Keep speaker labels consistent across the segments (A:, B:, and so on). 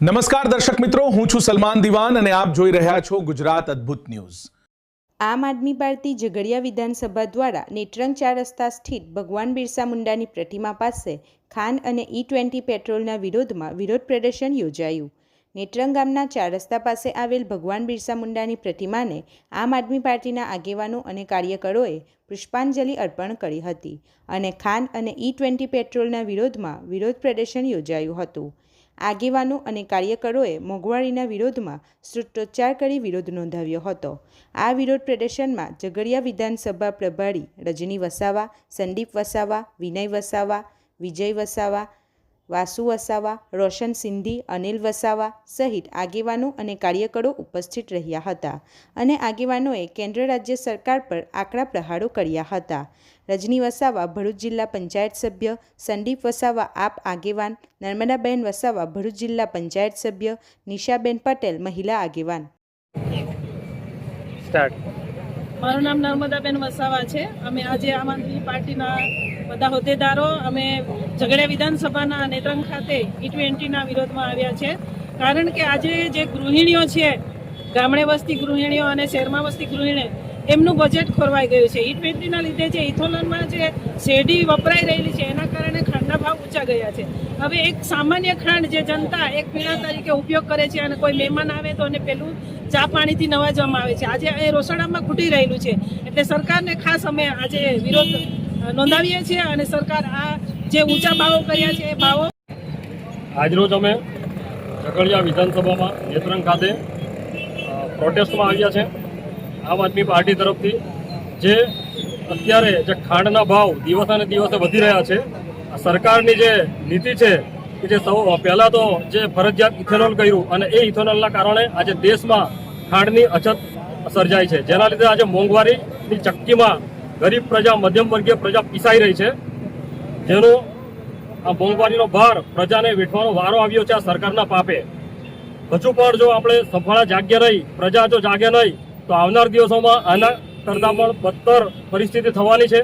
A: નમસ્કાર દર્શક મિત્રો, હું છું સલમાન દિવાન અને આપ જોઈ રહ્યા છો ગુજરાત અદ્ભુત ન્યૂઝ।
B: આમ આદમી પાર્ટી ઝઘડિયા વિધાનસભા દ્વારા નેત્રંગ 4 રસ્તા સ્થિત ભગવાન બિરસા મુંડાની પ્રતિમા પાસે ખાંડ અને E20 પેટ્રોલના વિરોધમાં વિરોધ પ્રદર્શન યોજાયું। નેત્રંગ ગામના 4 રસ્તા પાસે આવેલ ભગવાન બિરસા મુંડાની પ્રતિમાને આમ આદમી પાર્ટીના આગેવાનો અને કાર્યકરોએ પુષ્પાંજલિ અર્પણ કરી હતી અને ખાંડ અને E20 પેટ્રોલના વિરોધમાં વિરોધ પ્રદર્શન યોજાયું હતું। આગેવાનો અને કાર્યકરોએ મોંઘવારીના વિરોધમાં સૂત્રોચ્ચાર કરી વિરોધ નોંધાવ્યો હતો। આ વિરોધ પ્રદર્શનમાં ઝઘડિયા વિધાનસભા પ્રભારી રજની વસાવા, સંદીપ વસાવા, વિનય વસાવા, વિજય વસાવા, વાસુ વસાવા, રોશન સિંધી, અનિલ વસાવા સહિત આગેવાનો અને કાર્યકરો ઉપસ્થિત રહ્યા હતા અને આગેવાનોએ કેન્દ્ર રાજ્ય સરકાર પર આકરા પ્રહારો કર્યા હતા। રજની વસાવા ભરૂચ જિલ્લા પંચાયત સભ્ય, સંદીપ વસાવા આપ આગેવાન, નર્મદાબેન વસાવા ભરૂચ જિલ્લા પંચાયત સભ્ય, નિશાબેન પટેલ મહિલા આગેવાન।
C: મારું નામ નર્મદાબેન વસાવા છે। અમે આજે આમ આદમી પાર્ટીના બધા હોદ્દેદારો અમે ઝઘડિયા વિધાનસભાના નેત્રંગ ખાતે E20ના વિરોધમાં આવ્યા છે, કારણ કે આજે જે ગૃહિણીઓ છે, ગામડે વસતી ગૃહિણીઓ અને શહેરમાં વસતી ગૃહિણીઓ, એમનું બજેટ ખોરવાઈ ગયું છે। E20ના લીધે જે ઇથોનોલમાં જે શેરડી વપરાઈ રહેલી છે એના કારણે ખાંડના ભાવ ઊંચા ગયા છે। હવે એક સામાન્ય ખાંડ જે જનતા એક પીણા તરીકે ઉપયોગ કરે છે અને કોઈ મહેમાન આવે તો એને પેલું ચા પાણીથી નવાજવામાં આવે છે, આજે એ રસોડામાં ખૂટી રહેલું છે। એટલે સરકારને ખાસ અમે આજે વિરોધ નોંધાવીએ છીએ અને સરકાર આ જે ઊંચા ભાવો કર્યા છે એ ભાવો
D: આજરોજ અમે ઝઘડિયા વિધાનસભામાં નેત્રંગ ખાતે પ્રોટેસ્ટમાં આવ્યા છે। આમ આદમી પાર્ટી તરફથી જે અત્યારે જે ખાંડના ભાવ દિવસે ને દિવસે વધી રહ્યા છે, આ સરકારની જે નીતિ છે કે જે પહેલાં તો જે ફરજિયાત ઇથેનોલ કર્યું અને એ ઇથેનોલના કારણે આજે દેશમાં ખાંડની અછત સર્જાય છે, જેના લીધે આજે મોંઘવારીની ચક્કીમાં ગરીબ પ્રજા, મધ્યમ વર્ગીય પ્રજા પીસાઈ રહી છે, જેનો આ મોંઘવારીનો ભાર પ્રજાને વેઠવાનો વારો આવ્યો છે આ સરકારના પાપે। હજુ પણ જો આપણે સફળા જાગ્ય રહી, પ્રજા જો જાગે નહીં તો આવનાર દિવસોમાં આના કરતાં પણ બદતર પરિસ્થિતિ થવાની છે।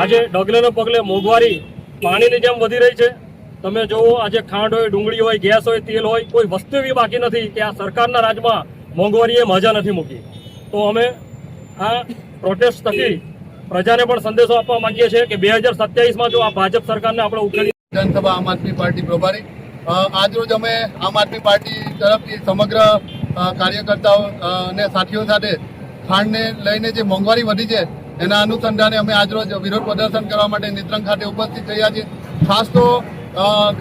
D: આજે ડગલે ને પગલે મોંઘવારી પાણીની જેમ વધી રહી છે। તમે જુઓ, આજે ખાંડ હોય, ડુંગળી હોય, ગેસ હોય, તેલ હોય, કોઈ વસ્તુ એવી બાકી નથી કે આ સરકારના રાજમાં મોંઘવારીએ મજા નથી મૂકી। તો અમે આ પ્રોટેસ્ટ થકી પ્રજાને પણ સંદેશો આપવા માંગીએ છીએ કે 2027માં જો આ ભાજપ સરકારને આપણે ઉકેલી
E: વિધાનસભા આમ આદમી પાર્ટી પ્રભારી આજરોજ અમે આમ આદમી પાર્ટી તરફથી સમગ્ર કાર્યકર્તાઓ અને સાથીઓ સાથે ખાંડને લઈને જે મોંઘવારી વધી છે એના અનુસંધાને અમે આજરોજ વિરોધ પ્રદર્શન કરવા માટે નેત્રંગ ખાતે ઉપસ્થિત થયા છીએ। ખાસ તો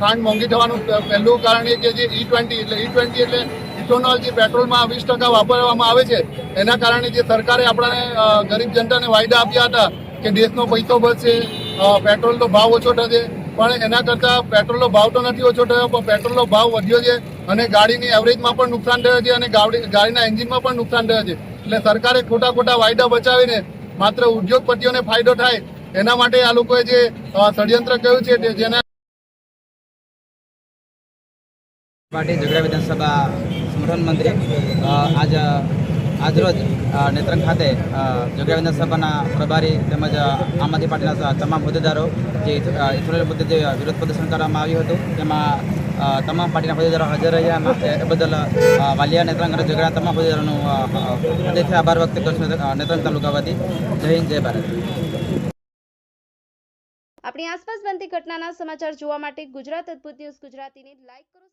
E: ખાંડ મોંઘી થવાનું પહેલું કારણ એ કે જે E20 એટલે ઇથોનોલ જે પેટ્રોલમાં 20% વાપરવામાં આવે છે, એના કારણે જે સરકારે આપણને ગરીબ જનતાને વાયદા આપ્યા હતા કે દેશનો પૈસો બચશે, પેટ્રોલનો ભાવ ઓછો થશે, પણ એના કરતાં પેટ્રોલનો ભાવ તો નથી ઓછો થયો, પણ પેટ્રોલનો ભાવ વધ્યો છે અને ગાડીની એવરેજમાં પણ નુકસાન થયું છે અને ગાડીના એન્જિનમાં પણ નુકસાન થયું છે। એટલે સરકારે ખોટા વાયદા બચાવીને માત્ર ઉદ્યોગપતિઓને ફાયદો થાય એના માટે આ લોકોએ જે ષડયંત્ર કર્યું છે જેના
F: પાર્ટી ઝઘડિયા વિધાનસભા સંગઠન મંત્રી આજરોજ નેત્રંગ ખાતે ઝઘડિયા વિધાનસભાના પ્રભારી તેમજ આમ આદમી પાર્ટીના તમામ હોદ્દેદારો જે ઇથોનોલ મુદ્દે જે વિરોધ પ્રદર્શન કરવામાં આવ્યું હતું તેમાં તમામ પાર્ટીના હોદ્દેદારો હાજર રહ્યા, એ બદલ વાલિયા નેત્રંગ અને ઝઘડિયા તમામ હોદ્દેદારોનો હૃદયથી આભાર વ્યક્ત કરું છું નેત્રંગ તાલુકા વતી। જય હિન્દ, જય ભારત।
G: આપણી આસપાસ બનતી ઘટનાના સમાચાર જોવા માટે ગુજરાત અદ્ભુત ન્યૂઝ ગુજરાતીને લાઈક કરો।